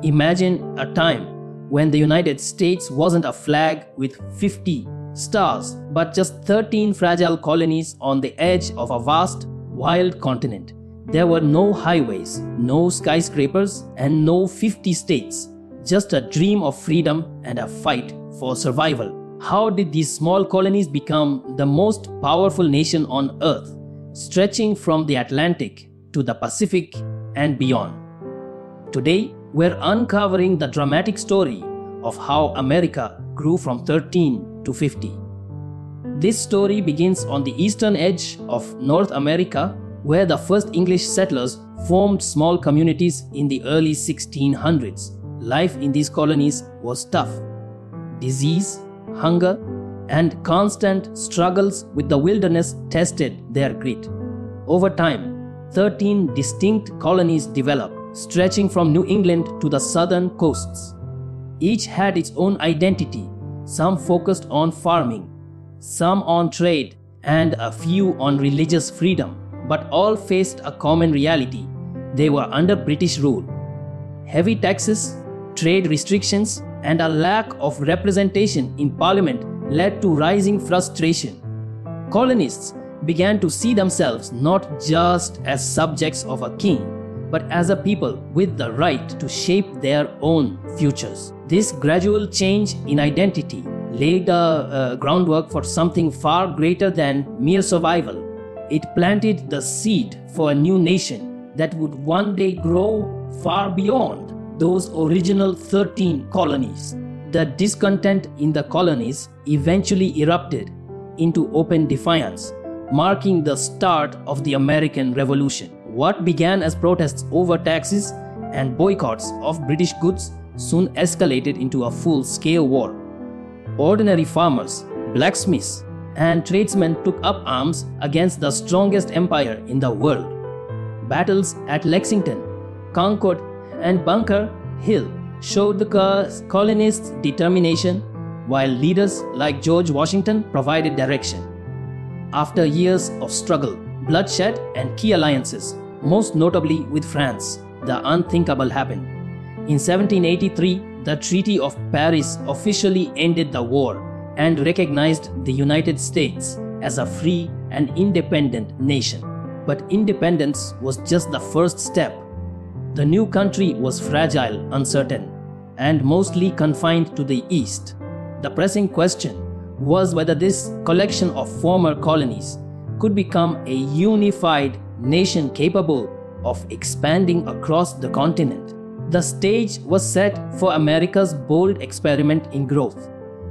Imagine a time when the United States wasn't a flag with 50 stars, but just 13 fragile colonies on the edge of a vast, wild continent. There were no highways, no skyscrapers, and no 50 states. Just a dream of freedom and a fight for survival. How did these small colonies become the most powerful nation on earth, stretching from the Atlantic to the Pacific and beyond? Today, we're uncovering the dramatic story of how America grew from 13 to 50. This story begins on the eastern edge of North America, where the first English settlers formed small communities in the early 1600s. Life in these colonies was tough. Disease, hunger, and constant struggles with the wilderness tested their grit. Over time, 13 distinct colonies developed, stretching from New England to the southern coasts. Each had its own identity, some focused on farming, some on trade, and a few on religious freedom, but all faced a common reality. They were under British rule. Heavy taxes, trade restrictions, and a lack of representation in parliament led to rising frustration. Colonists began to see themselves not just as subjects of a king, but as a people with the right to shape their own futures. This gradual change in identity laid the groundwork for something far greater than mere survival. It planted the seed for a new nation that would one day grow far beyond those original 13 colonies. The discontent in the colonies eventually erupted into open defiance, marking the start of the American Revolution. What began as protests over taxes and boycotts of British goods soon escalated into a full-scale war. Ordinary farmers, blacksmiths, and tradesmen took up arms against the strongest empire in the world. Battles at Lexington, Concord, and Bunker Hill showed the colonists' determination, while leaders like George Washington provided direction. After years of struggle, bloodshed, and key alliances, most notably with France, the unthinkable happened. In 1783, the Treaty of Paris officially ended the war and recognized the United States as a free and independent nation. But independence was just the first step. The new country was fragile, uncertain, and mostly confined to the east. The pressing question was whether this collection of former colonies could become a unified nation capable of expanding across the continent. The stage was set for America's bold experiment in growth.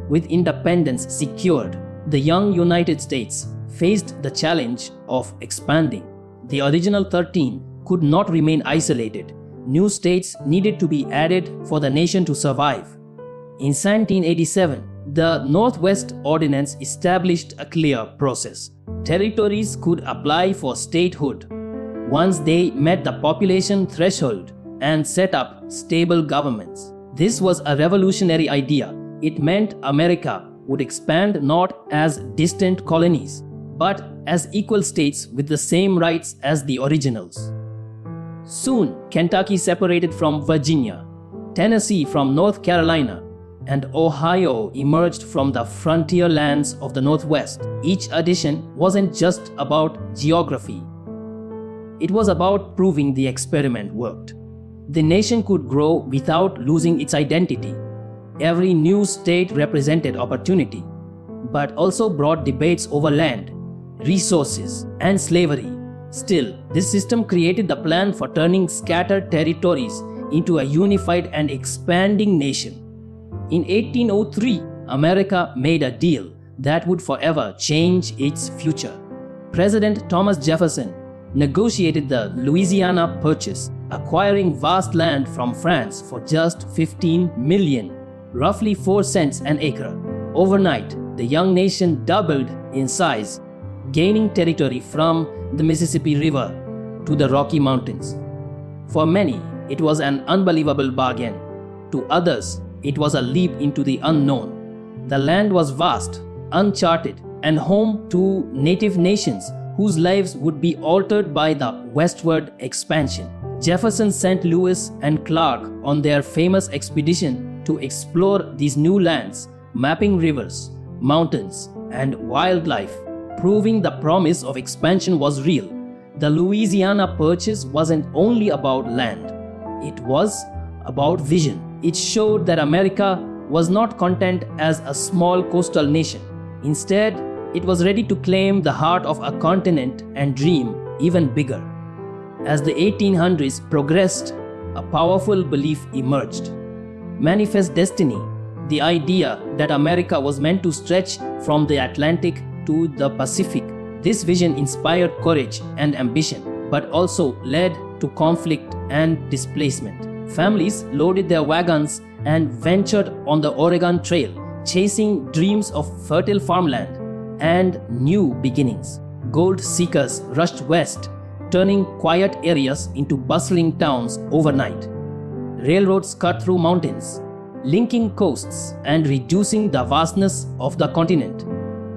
With independence secured, the young United States faced the challenge of expanding. The original 13 could not remain isolated. New states needed to be added for the nation to survive. In 1787, the Northwest Ordinance established a clear process. Territories could apply for statehood once they met the population threshold and set up stable governments. This was a revolutionary idea. It meant America would expand not as distant colonies, but as equal states with the same rights as the originals. Soon, Kentucky separated from Virginia, Tennessee from North Carolina, and Ohio emerged from the frontier lands of the Northwest. Each addition wasn't just about geography. It was about proving the experiment worked. The nation could grow without losing its identity. Every new state represented opportunity, but also brought debates over land, resources, and slavery. Still, this system created the plan for turning scattered territories into a unified and expanding nation. In 1803, America made a deal that would forever change its future. President Thomas Jefferson negotiated the Louisiana Purchase, acquiring vast land from France for just 15 million, roughly 4 cents an acre. Overnight, the young nation doubled in size, gaining territory from the Mississippi River to the Rocky Mountains. For many, it was an unbelievable bargain. To others, it was a leap into the unknown. The land was vast, uncharted, and home to native nations whose lives would be altered by the westward expansion. Jefferson sent Lewis and Clark on their famous expedition to explore these new lands, mapping rivers, mountains, and wildlife, proving the promise of expansion was real. The Louisiana Purchase wasn't only about land, it was about vision. It showed that America was not content as a small coastal nation. Instead, it was ready to claim the heart of a continent and dream even bigger. As the 1800s progressed, a powerful belief emerged. Manifest destiny, the idea that America was meant to stretch from the Atlantic to the Pacific. This vision inspired courage and ambition, but also led to conflict and displacement. Families loaded their wagons and ventured on the Oregon Trail, chasing dreams of fertile farmland and new beginnings. Gold seekers rushed west, turning quiet areas into bustling towns overnight. Railroads cut through mountains, linking coasts and reducing the vastness of the continent.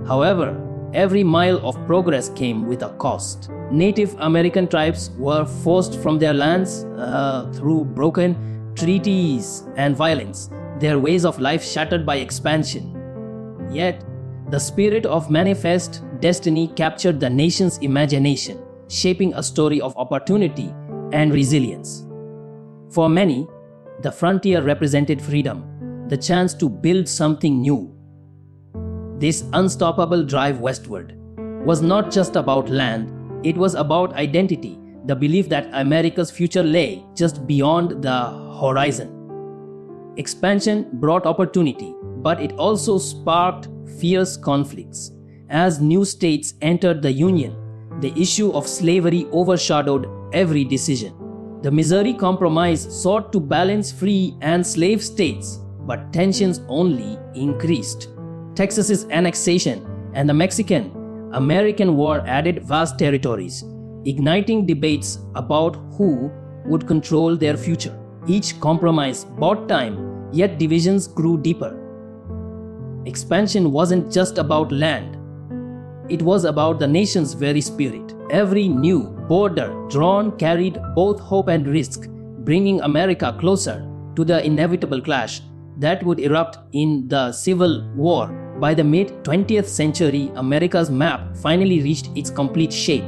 However, every mile of progress came with a cost. Native American tribes were forced from their lands through broken treaties and violence, their ways of life shattered by expansion. Yet, the spirit of manifest destiny captured the nation's imagination, shaping a story of opportunity and resilience. For many, the frontier represented freedom, the chance to build something new. This unstoppable drive westward was not just about land, it was about identity, the belief that America's future lay just beyond the horizon. Expansion brought opportunity, but it also sparked fierce conflicts. As new states entered the Union, the issue of slavery overshadowed every decision. The Missouri Compromise sought to balance free and slave states, but tensions only increased. Texas's annexation and the Mexican-American War added vast territories, igniting debates about who would control their future. Each compromise bought time, yet divisions grew deeper. Expansion wasn't just about land. It was about the nation's very spirit. Every new border drawn carried both hope and risk, bringing America closer to the inevitable clash that would erupt in the Civil War. By the mid-20th century, America's map finally reached its complete shape.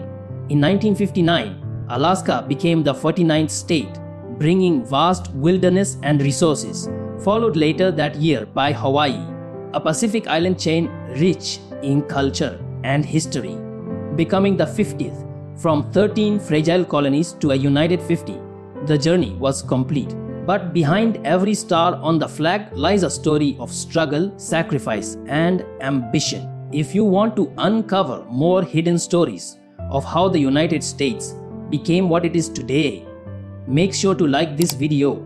In 1959, Alaska became the 49th state, bringing vast wilderness and resources, followed later that year by Hawaii, a Pacific island chain rich in culture and history, becoming the 50th. From 13 fragile colonies to a united 50, the journey was complete. But behind every star on the flag lies a story of struggle, sacrifice, and ambition. If you want to uncover more hidden stories of how the United States became what it is today, make sure to like this video,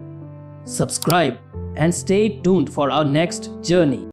subscribe, and stay tuned for our next journey.